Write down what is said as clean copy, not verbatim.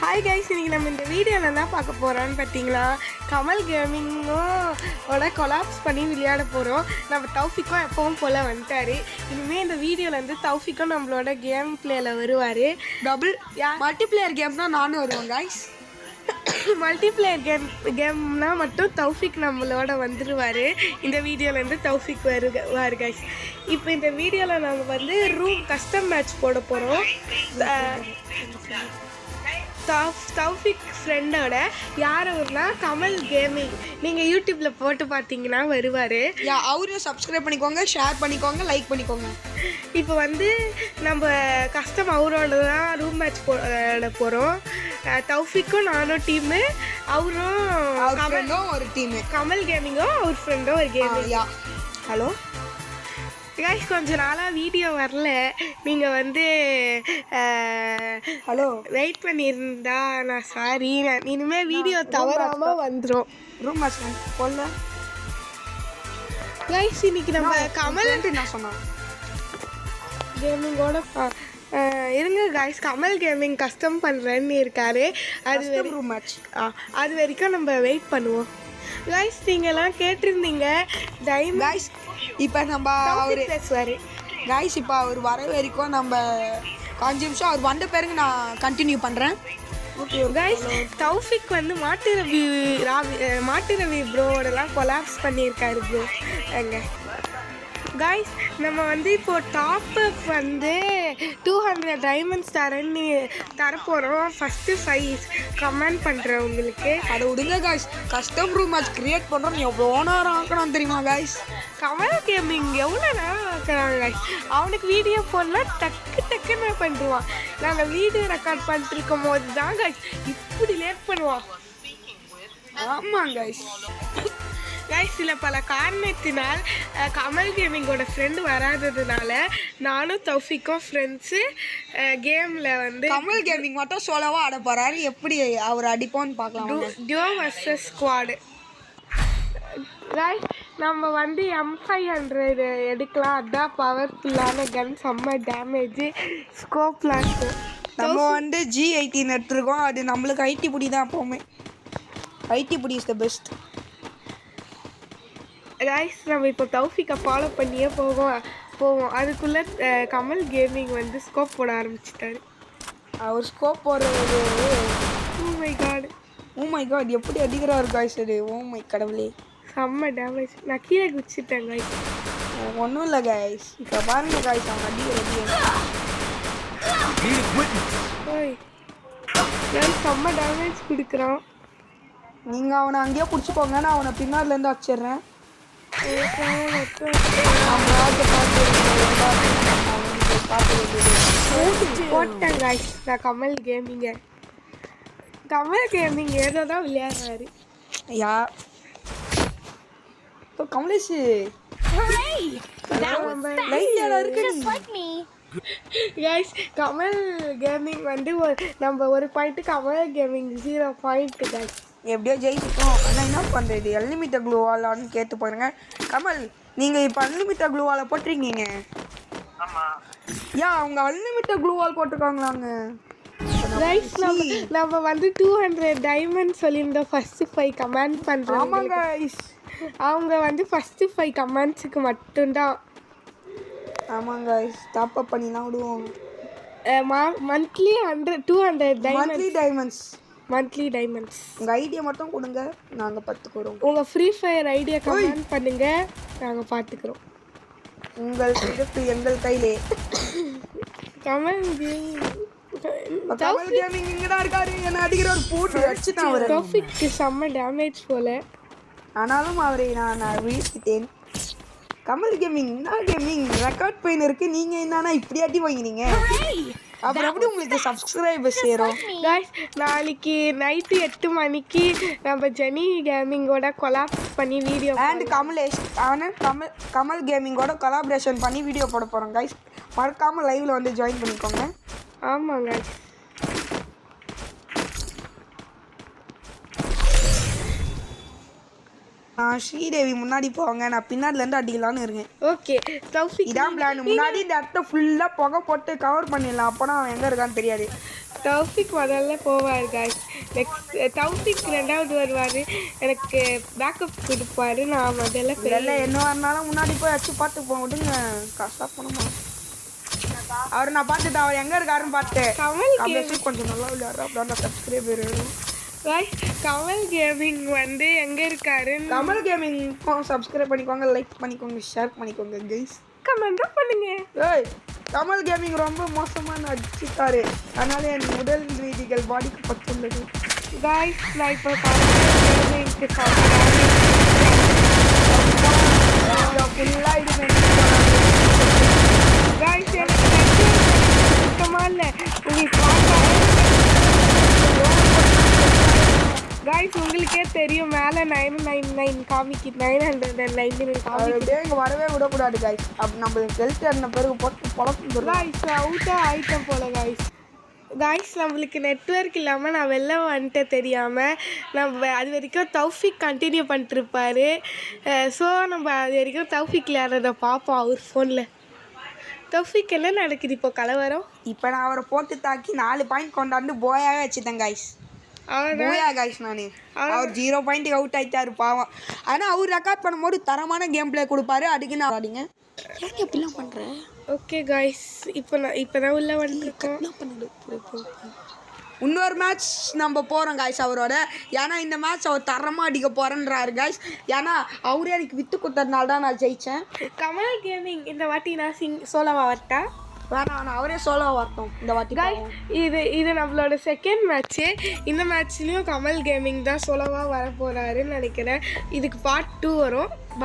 Hi guys, இன்றைக்கி நம்ம இந்த வீடியோவில் என்ன பார்க்க போகிறோன்னு பார்த்தீங்களா, கமல் கேமிங்கோட கொலாப்ஸ் பண்ணி விளையாட போகிறோம். நம்ம தௌஃபிக்கும் எப்பவும் போல் வந்துட்டார். இனிமேல் இந்த வீடியோவில் வந்து தௌஃபிக்கும் நம்மளோட கேம் பிளேயில் வருவார். மல்டிப்ளேயர் கேம்னா நானும் வருவேன் கைஸ். மல்டிப்ளேயர் கேம்னா மட்டும் தௌஃபிக் நம்மளோட வந்துடுவார். இந்த வீடியோவிலேருந்து தௌஃபிக் வருவார் கைஸ். இப்போ இந்த வீடியோவில் நம்ம வந்து ரூம் கஸ்டம் மேட்ச் போட போகிறோம். தௌஃபிக் ஃப்ரெண்டோட யார் அவர்னா கமல் கேமிங். நீங்கள் யூடியூப்பில் போட்டு பார்த்தீங்கன்னா வருவார். அவரையும் சப்ஸ்கிரைப் பண்ணிக்கோங்க, ஷேர் பண்ணிக்கோங்க, லைக் பண்ணிக்கோங்க. இப்போ வந்து நம்ம கஸ்டம் அவரோட தான் ரூம் மேட்ச் போட போகிறோம். தௌஃபிக்கும் நானும் டீமு, அவரும் ஒரு டீமு. கமல் கேமிங்கும் அவர் ஃப்ரெண்டும் ஒரு கேமிங். ஹலோ கைஸ், கொஞ்ச நாளாக வீடியோ வரல. நீங்கள் வந்து ஹலோ வெயிட் பண்ணியிருந்தா நான் சாரி. நான் இனிமேல் வீடியோ தவறாமல் வந்துடும். ரூம் மேட்ச் போடல கைஸ். இன்னைக்கு நம்ம கமல் நான் சொன்னேன் கேமிங்கோட இருங்க கைஸ். கமல் கேமிங் கஸ்டம் பண்ணுறேன்னு இருக்காரு. அது ரூம் மேட்ச். அது வரைக்கும் நம்ம வெயிட் பண்ணுவோம் கைஸ். நீங்கள்லாம் கேட்டிருந்தீங்க கைஸ். இப்போ நம்ம அவர் பேசுவார் கைஸ். இப்போ அவர் வர வரைக்கும் நம்ம 5 நிமிஷம் அவர் வந்த பிறகு நான் கண்டினியூ பண்ணுறேன். Okay guys. தௌஃபிக் வந்து மாட்டு ரவி ப்ரோவோடலாம் கொலாப்ஸ் பண்ணியிருக்காரு ப்ரோ. எங்க கைஸ், நம்ம வந்து இப்போது டாப்அப் வந்து 200 டைமண்ட்ஸ் தரப்போகிறோம். ஃபஸ்ட்டு 5 கமெண்ட் பண்ணுறவங்களுக்கு. அதை விடுங்க guys. Custom room match create பண்ணுறோம். எவ்வளோ நேரம் ஆக்கணும் தெரியுமா கைஸ்? கமல் கேமிங் எவ்வளோ நேரம் ஆக்குறாங்க கைஸ். அவனுக்கு வீடியோ போடலாம் டக்குன்னு பண்ணிடுவான். நாங்கள் வீடியோ ரெக்கார்ட் பண்ணிட்டு இருக்கும் போது தான் கைஸ் இப்படி லேட் பண்ணுவான். ஆமாம் கைஸ். சில பல காரணத்தினால் கமல் கேமிங்கோட ஃப்ரெண்டு வராததுனால நானும் தௌஃபிக்கும் ஃப்ரெண்ட்ஸு கேமில் வந்து கமல் கேமிங் மட்டும் சோலோவாக ஆட போகிறாரு. எப்படி அவர் அடிப்போன்னு பார்க்கலாம். Duo versus squad guys. நம்ம வந்து M500 எடுக்கலாம். அதுதான் பவர்ஃபுல்லான கன், செம்ம டேமேஜு, ஸ்கோப்லாம் இருக்கும். நம்ம வந்து G18 எடுத்துருக்கோம். அது நம்மளுக்கு ஐடி புடி தான் எப்போவுமே. ஐடி புடி இஸ் த பெஸ்ட் கைஸ். நம்ம இப்போ தௌஃபிக்கை ஃபாலோ பண்ணியே போவோம். அதுக்குள்ளே கமல் கேமிங் வந்து ஸ்கோப் போட ஆரம்பிச்சிட்டாரு. அவர் ஸ்கோப் போடுறது ஓ மை காட் எப்படி அடிக்கிறாரு கைஸ். அது ஓ மை கடவுளே, செம்ம டேமேஜ். நான் கீழே குச்சிட்டேன் கைஸ். ஒன்றும் இல்லை கைஸ். இப்போ பாருங்க கைஸ், அவன் செம்ம டேமேஜ் கொடுக்குறான். நீங்கள் அவனை அங்கேயே பிடிச்சிக்கோங்க. நான் அவனை பின்னாடிலேருந்து வச்சிடுறேன். போட்டேன் கைஸ். நான் கமல் கேமிங் ஏதோ தான் விளையாடுறாரு. இப்போ கமலேஷ் கைஸ், கமல் கேமிங் வந்து நம்ம ஒரு point, Kamal gaming 0 point guys. எப்படியோ ஜெயிச்சிட்டோம். ஆனால் என்ன பண்ணுறது, அன்லிமிட்டட் க்ளூவாலான்னு கேட்டு போயிருங்க. கமல், நீங்கள் இப்போ அன்லிமிட்டட் க்ளூவால் போட்டிருக்கீங்க. அவங்க அன்லிமிட்டட் க்ளூவால் போட்டிருக்காங்களாங்க ரைஸ். நம்ம வந்து 200 டைமண்ட் சொல்லியிருந்தோம். ஃபஸ்ட்டு 5 கமெண்ட் பண்ணுறோம். ஆமாங்க கைஸ். அவங்க வந்து ஃபஸ்ட்டு 5 கமெண்ட்ஸுக்கு மட்டும்தான். ஆமாங்க கைஸ். டாப்அப் பண்ணிலாம் விடுவோம். Monthly 200 diamonds. Monthly diamonds. உங்கள் ஐடியா மட்டும் கொடுங்க, நாங்கள் பார்த்துக்குறோம். உங்கள் ஃப்ரீ ஃபயர் ஐடியா கமெண்ட் பண்ணுங்கள், நாங்கள் பார்த்துக்குறோம். உங்கள் சிறப்பு எங்கள் கையிலே. கமல் கேமிங் இங்கே தான் இருக்காரு. என்ன அடிக்கிற ஒரு போட்டு அடிச்சுதான் அவர். தௌஃபிக்கு செம்ம டேமேஜ் போல. ஆனாலும் அவரை நான் வீழ்த்திட்டேன். கமல் கேமிங் என்ன கேமிங் ரெக்கார்ட் பெயின் இருக்குது. நீங்கள் என்னன்னா இப்படி அடி வாங்கினீங்க. அப்புறம் எப்படி உங்களுக்கு சப்ஸ்கிரைபர்ஸ் சேரும் கைஸ்? நாளைக்கு நைட்டு 8 மணிக்கு நம்ம ஜெனி கேமிங்கோட கொலாப்ஸ் பண்ணி வீடியோ அண்ட் கமல் கேமிங்கோட கொலாபரேஷன் பண்ணி வீடியோ போட போகிறோம் கைஸ். மறக்காமல் லைவில் வந்து ஜாயின் பண்ணிக்கோங்க. ஆமாங்க. ஸ்ரீதேவி முன்னாடி போவாங்க, நான் பின்னாடிலேருந்து அடிக்கலான்னு இருக்கேன். ஓகே தௌஃபிக், இதான் பிளான். முன்னாடி இந்த இடத்த ஃபுல்லாக புகை போட்டு கவர் பண்ணிடலாம். அப்போனா அவன் எங்கே இருக்கான்னு தெரியாது. தௌஃபிக் முதல்ல போவார் காய்ஸ். நெக்ஸ்ட் தௌஃபிக் ரெண்டாவது வருவார், எனக்கு பேக்கப் கொடுப்பாரு. நான் முதல்ல இல்லை என்ன வரனாலும் முன்னாடி போய் வச்சு பார்த்து போக விடுங்க. கஷ்டம் பண்ணுமா அவர் நான் பார்த்துட்டு அவர் எங்கே இருக்காருன்னு பார்த்தேன். கமல் கொஞ்சம் நல்லா விளையாடுறா அப்படின்னா சப்ஸ்கிரைபர் காய்ஸ். கமல் கேமிங் வந்து எங்கே இருக்காரு? கமல் கேமிங் சப்ஸ்கிரைப் பண்ணிக்கோங்க, லைக் பண்ணிக்கோங்க, ஷேர் பண்ணிக்கோங்க கைஸ். கமெண்ட்டும் பண்ணுங்க. ஏய் கமல் கேமிங் ரொம்ப மோசமான அடிச்சுட்டாரு, அதனால என் உடல் ரீதிகள் பாடிக்கு பத்துள்ளது. காய்ஸ் நான் இப்போ ஃபுல்லாக இது காய்ஸ் எனக்கு சுத்தமாக இல்லை. உங்களுக்கு காய்ஸ் உங்களுக்கே தெரியும் மேலே 999 காமிக்கு 999 காமிக்கு. இங்கே வரவே விடக்கூடாது கைஸ். அப்போ நம்ம ஹெல்த் என்ன பிறகு போட்டு பழக்கம் காய்ஸ் அவுட்டாக ஆயிட்டம் போல காய்ஸ். காய்ஸ் நம்மளுக்கு நெட்வொர்க் இல்லாமல் நான் வெளில வந்துட்டு தெரியாமல் நம்ம அது வரைக்கும் தௌஃபிக் கண்டினியூ பண்ணிட்டுருப்பாரு. ஸோ நம்ம அது வரைக்கும் தௌஃபிக் விளையாடுறத பார்ப்போம் அவர் ஃபோனில். தௌஃபிக் என்ன நடக்குது இப்போ கலவரம்? இப்போ நான் அவரை போட்டு தாக்கி 4 பாயிண்ட் கொண்டாந்து போயாவே வச்சுட்டேன் கைஸ். போயா கைஸ் நான் அவர் 0 பாயிண்ட்டுக்கு அவுட் ஆகிட்டாரு பாவம். ஆனால் அவர் ரெக்கார்ட் பண்ணும்போது தரமான கேம் பிளே கொடுப்பாரு. அதுக்கு நான் ஆடிங்க ஏன் எப்படிலாம் பண்ணுறேன். ஓகே காய்ஸ் இப்போ தான் உள்ளே வந்துருக்கோம். இன்னொரு மேட்ச் நம்ம போகிறோம் காய்ஸ் அவரோட. ஏன்னா இந்த மேட்ச் அவர் தரமாக அடிக்க போகிறேன்றாரு காய்ஸ். ஏன்னா அவரே எனக்கு விற்று கொடுத்ததுனால தான் நான் ஜெயித்தேன். கமல் கேமிங் இந்த வாட்டி நான் சோலோவா வரட்டா? வேணாம் அவரே சோலோ வரட்டும் இந்த வாட்டி. இது நம்மளோட செகண்ட் மேட்ச்சு. இந்த மேட்ச்லேயும் கமல் கேமிங் தான் சோலோவாக வர போகிறாருன்னு நினைக்கிறேன். இதுக்கு பார்ட் 2 வரும். பாய்.